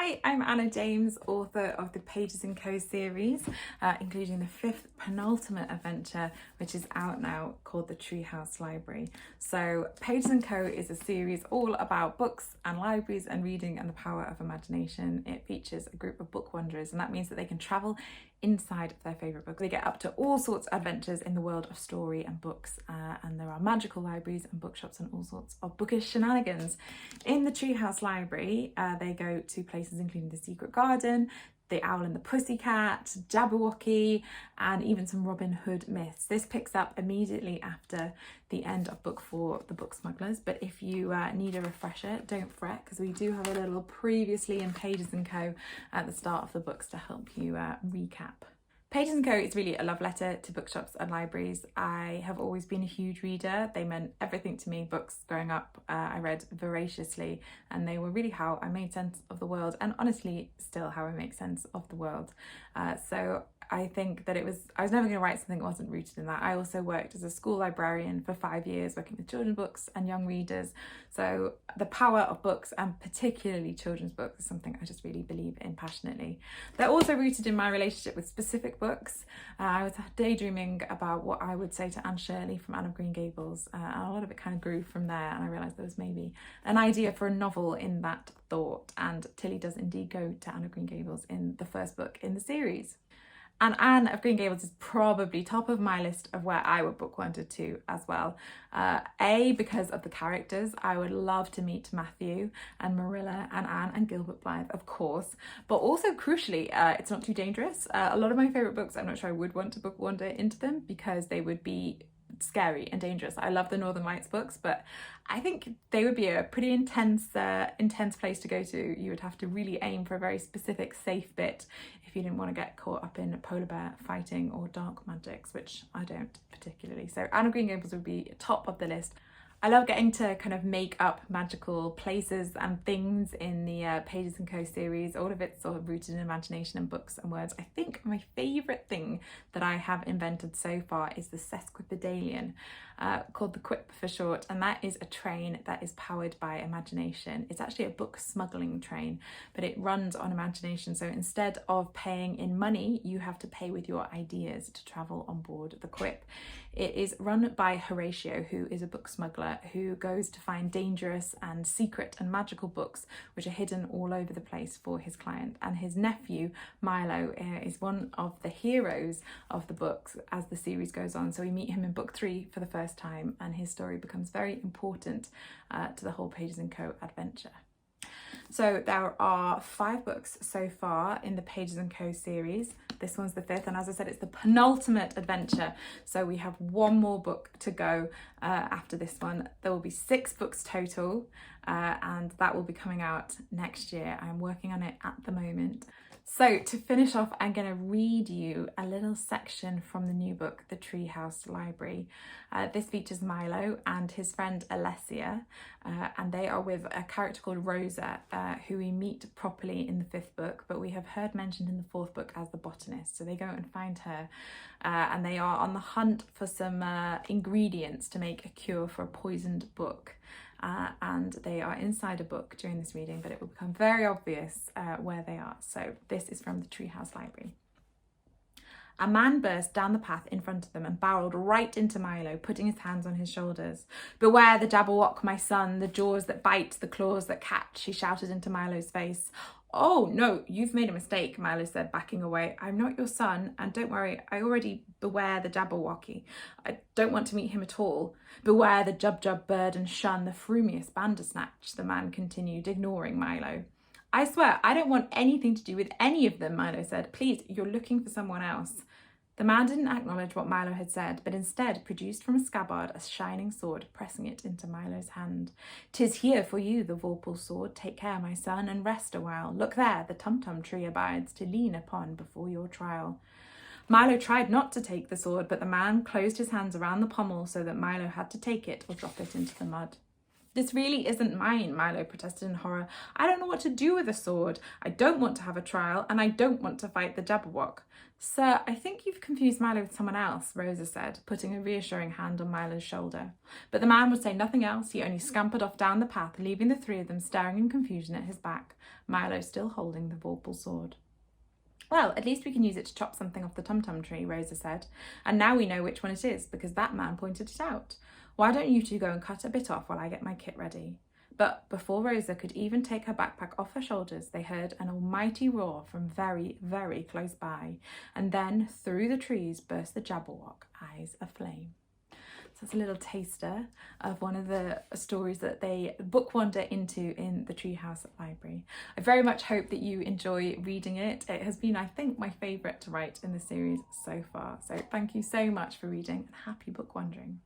Hi, I'm Anna James, author of the Pages & Co series, including the fifth penultimate adventure, which is out now, called the Treehouse Library. So Pages & Co is a series all about books and libraries and reading and the power of imagination. It features a group of book wanderers, and that means that they can travel inside their favourite book. They get up to all sorts of adventures in the world of story and books, and there are magical libraries and bookshops and all sorts of bookish shenanigans. In the Treehouse Library, they go to places including the Secret Garden, the Owl and the Pussycat, Jabberwocky, and even some Robin Hood myths. This picks up immediately after the end of book 4, The Book Smugglers, but if you need a refresher, don't fret, because we do have a little previously in Pages & Co at the start of the books to help you recap. Pages & Co is really a love letter to bookshops and libraries. I have always been a huge reader. They meant everything to me. Books growing up, I read voraciously, and they were really how I made sense of the world, and honestly still how I make sense of the world. So I think that I was never going to write something that wasn't rooted in that. I also worked as a school librarian for 5 years, working with children's books and young readers. So the power of books, and particularly children's books, is something I just really believe in passionately. They're also rooted in my relationship with specific books. I was daydreaming about what I would say to Anne Shirley from Anne of Green Gables, and a lot of it kind of grew from there, and I realised there was maybe an idea for a novel in that thought, and Tilly does indeed go to Anne of Green Gables in the first book in the series. And Anne of Green Gables is probably top of my list of where I would book wander to as well. Because of the characters. I would love to meet Matthew and Marilla and Anne and Gilbert Blythe, of course. But also, crucially, it's not too dangerous. A lot of my favourite books, I'm not sure I would want to book wander into them because they would be scary and dangerous. I love the Northern Lights books, but I think they would be a pretty intense place to go to. You would have to really aim for a very specific safe bit if you didn't want to get caught up in polar bear fighting or dark magics, which I don't particularly. So Anne of Green Gables would be top of the list. I love getting to kind of make up magical places and things in the Pages & Co series. All of it's sort of rooted in imagination and books and words. I think my favourite thing that I have invented so far is the sesquipedalian, called the Quip for short, and that is a train that is powered by imagination. It's actually a book smuggling train, but it runs on imagination. So instead of paying in money, you have to pay with your ideas to travel on board the Quip. It is run by Horatio, who is a book smuggler who goes to find dangerous and secret and magical books which are hidden all over the place for his client. And his nephew, Milo, is one of the heroes of the books as the series goes on. So we meet him in book 3 for the first time, and his story becomes very important to the whole Pages & Co adventure. So there are 5 books so far in the Pages & Co series. This one's the 5th, and as I said, it's the penultimate adventure. So we have one more book to go after this one. There will be 6 books total, and that will be coming out next year. I'm working on it at the moment. So to finish off, I'm going to read you a little section from the new book, The Treehouse Library. This features Milo and his friend Alessia, and they are with a character called Rosa, who we meet properly in the 5th book, but we have heard mentioned in the 4th book as the botanist. So they go and find her, and they are on the hunt for some ingredients to make a cure for a poisoned book. And they are inside a book during this reading, but it will become very obvious where they are. So this is from the Treehouse Library. A man burst down the path in front of them and barreled right into Milo, putting his hands on his shoulders. "Beware the Jabberwock, my son, the jaws that bite, the claws that catch," he shouted into Milo's face. "Oh, no, you've made a mistake," Milo said, backing away. "I'm not your son, and don't worry, I already beware the Jabberwocky. I don't want to meet him at all. Beware the Jub-Jub bird and shun the frumious Bandersnatch," the man continued, ignoring Milo. "I swear, I don't want anything to do with any of them," Milo said. "Please, you're looking for someone else." The man didn't acknowledge what Milo had said, but instead produced from a scabbard a shining sword, pressing it into Milo's hand. "'Tis here for you, the vorpal sword. Take care, my son, and rest a while. Look there, the tum-tum tree abides, to lean upon before your trial." Milo tried not to take the sword, but the man closed his hands around the pommel so that Milo had to take it or drop it into the mud. "This really isn't mine," Milo protested in horror. "I don't know what to do with a sword. I don't want to have a trial, and I don't want to fight the Jabberwock." "Sir, I think you've confused Milo with someone else," Rosa said, putting a reassuring hand on Milo's shoulder. But the man would say nothing else. He only scampered off down the path, leaving the three of them staring in confusion at his back, Milo still holding the vorpal sword. "Well, at least we can use it to chop something off the tum-tum tree," Rosa said. "And now we know which one it is, because that man pointed it out. Why don't you two go and cut a bit off while I get my kit ready?" But before Rosa could even take her backpack off her shoulders, they heard an almighty roar from very, very close by, and then through the trees burst the Jabberwock, eyes aflame. So that's a little taster of one of the stories that they book wander into in the Treehouse Library. I very much hope that you enjoy reading it. It has been, I think, my favourite to write in the series so far. So thank you so much for reading, and happy book wandering.